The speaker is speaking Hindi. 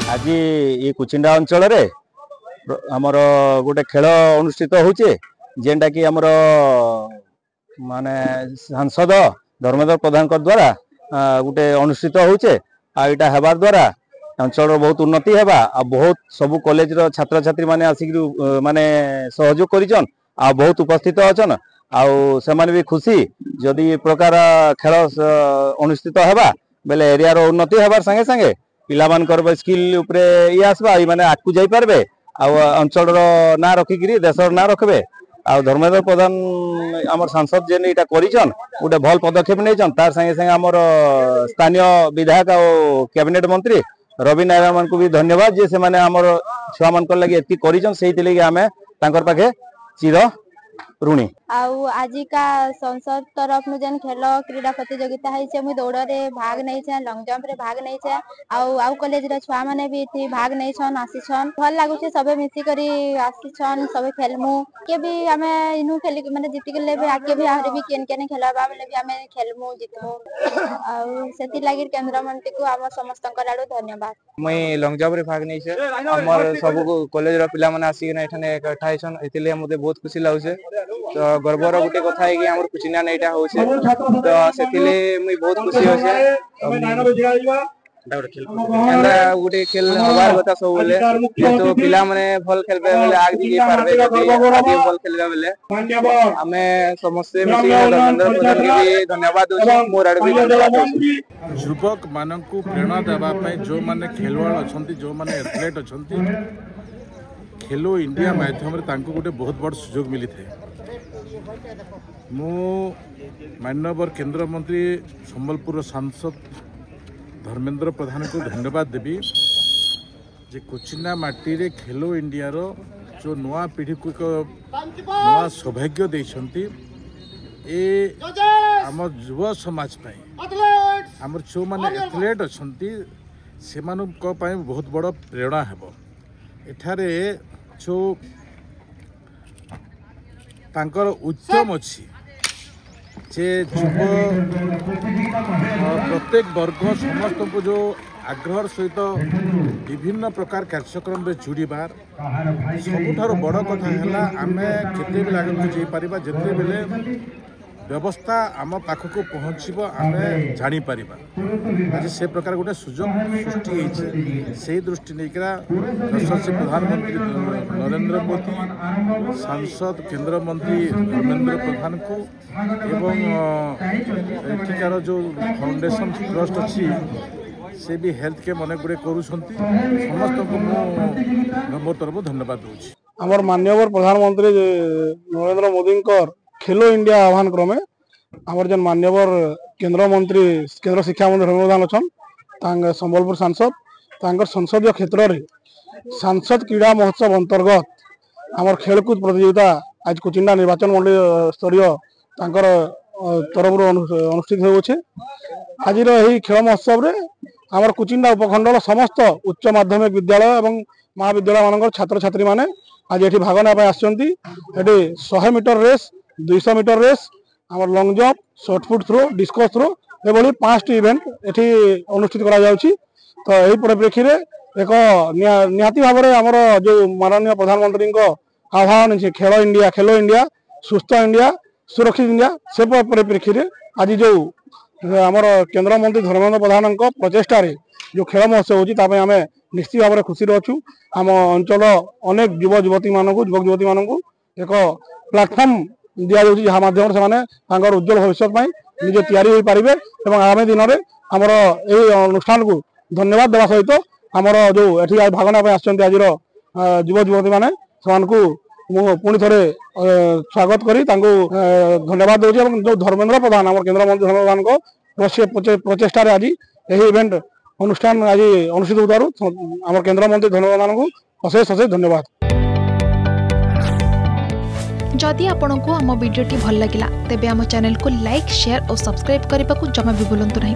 आज ये कुचिंडा अंचल रे आमर गोटे खेल अनुष्ठित होचे जेनटा कि आमर माने सांसद धर्मेंद्र प्रधान द्वारा गोटे अनुष्ठित होचे आइटा हेबार द्वारा अंचल बहुत उन्नति हेबा आ बहुत सबु कॉलेज रो छात्र छात्री माने आसिक माने सहयोग करिजन आ बहुत उपस्थित अछन आउ सेमाने भी खुशी जदि प्रकार खेल अनुष्ठित हेबा बेले एरिया रो उन्नति हेबार संगे संगे पिला मानकर स्किल उपरे ये आसबा ई माने आकु जाई पारबे आ अंचल रो ना रखिकरी देश रो ना रखबे आ धर्मेंद्र प्रधान आमर सांसद जेन इटा करिजन गोटे भल पदक्षेप नेजन तार संगे संगे आमर स्थानीय विधायक और कैबिनेट मंत्री रवि नारायण मान को भी धन्यवाद जे से माने हमर छुआ मान लगे एति करिजन सेहि लगे आमे तांकर पाखे चिर ऋणी आउ आजिका संसद तरफ नु जन खेल क्रीड़ा प्रतियोगिता है से मु दौड़ रे भाग नै छै लॉन्ग जंप रे भाग नै छै आउ कॉलेज रे छुआ माने भी थी भाग नै छन आसी छन भल लागु छै सबे मिसी करी आसी छन सबे खेलमु के भी हमें इनु खेली माने जीति गेले भी आके भी आरे भी केन केन खेलबा बेले भी हमें खेलमु जितमु आउ सेति लागि केंद्र मंत्री को हम समस्त कराडो धन्यवाद मैं लॉन्ग जंप रे भाग नै छै हमर सब कॉलेज रो पिला माने आसी ने एठाने इकट्ठा छन एतिले मते बहुत खुशी लागु छै तो गर्वर गोटे कथा है कि हमर कुचिना नैटा हो छे तो सेतिले मुई बहुत खुशी हो छे एंदा गोटे खेल होबार कथा सब बोले तो पिला माने भल खेलबे बेले आगे जे पारबे आगे भल खेलबे बेले हमें समस्त मिसी धर्मेंद्र प्रधान के भी धन्यवाद दोछ मोर आड़ भी धन्यवाद दोछ युवक मानकु प्रेरणा देबा पय जो माने खेलवाड़ अछंती जो माने एथलेट अछंती खेलो इंडिया माध्यम रे तांको गोटे बहुत बड़ सुयोग मिली थे मु माननीय केंद्र मंत्री संबलपुर सांसद धर्मेंद्र प्रधान को धन्यवाद देवी जे कोचिना माटी रे खेलो इंडिया रो जो नवा पीढ़ी को एक नवा सौभाग्य देछंती ए आम युव समाज पाई आम जो माने एथलेट अछंती से मानुक पाई बहुत बड़ प्रेरणा हेबो एठारे जो तांकर उद्यम अच्छी जे युव प्रत्येक वर्ग समस्त को जो आग्रह सहित विभिन्न प्रकार कार्यक्रम में जुड़बार सबुठार बड़ कथा है आम केते बेले आगे जाई परिबा जेते बेले व्यवस्था आम पाखक पहुँचब आम जापर आज से प्रकार गोटे सुजोग सृष्टि से दृष्टि नहीं यशस्वी प्रधानमंत्री नरेंद्र मोदी सांसद केंद्र मंत्री धर्मेंद्र प्रधान को एवं एଠିକାର जो फाउंडेशन ट्रस्ट अच्छी से भी हेल्थ के मन गुड़े कर समस्त को मोर तरफ धन्यवाद दूसरी आमर माननीय प्रधानमंत्री नरेंद्र मोदी खेलो इंडिया आह्वान क्रमे आमर जन माननीय केंद्र मंत्री केंद्र शिक्षा मंत्री धर्मेंद्र प्रधान अच्छा संबलपुर सांसद संसदीय क्षेत्र में सांसद क्रीड़ा महोत्सव अंतर्गत आमर खेलकूद प्रतियोगिता आज कुचिंडा निर्वाचन मंडली स्तरीय तरफ अनुष्ठित होछे आज खेल महोत्सव रे आमर कुचिंडा उपखंडल समस्त उच्च माध्यमिक विद्यालय एवं महाविद्यालय मान छात्र छात्री माने आज ये भाग ना आसछंती 100 मीटर रेस 200 मीटर रेस आमर long jump shot put throw discus throw एभली 5टी इवेंट एठी अनुष्ठित करा जाउची तो एही परिप्रेक्षी रे एक निहाती भाव में आमर जो माननीय प्रधानमंत्री आह्वान है खेलो इंडिया सुस्थ इंडिया सुरक्षित इंडिया से परिप्रेक्षी रे आज जो आमर केंद्र मंत्री धर्मेंद्र प्रधान प्रचेषा जो खेल महोत्सव होची तापे आमे निश्चित भाव में खुशी अच्छू आम अंचल अनेक युवक युवती मानू एक प्लाटफर्म दि जाऊँगी जहाँ मध्यम से उज्जवल भविष्य निजे तैयारी हो पारे और आगामी दिन में आमर यही अनुष्ठान को धन्यवाद देवा सहित आमर जो ये भाग ना आज युवक युवती मैंने पुणी थे स्वागत करी धन्यवाद दूसरी जो धर्मेंद्र प्रधान आम केंद्र मंत्री धर्मेंद्र प्रधान प्रचेषा आज यही इवेंट अनुष्ठान आज अनुष्ठित होतारू आम केंद्र मंत्री धर्मेंद्र प्रधान को अशेष अशेष धन्यवाद। जदि आपंक आम भिडी भल लगा तेब आम चैनल को लाइक शेयर और सब्सक्राइब करने को जमा भी भूलु नहीं।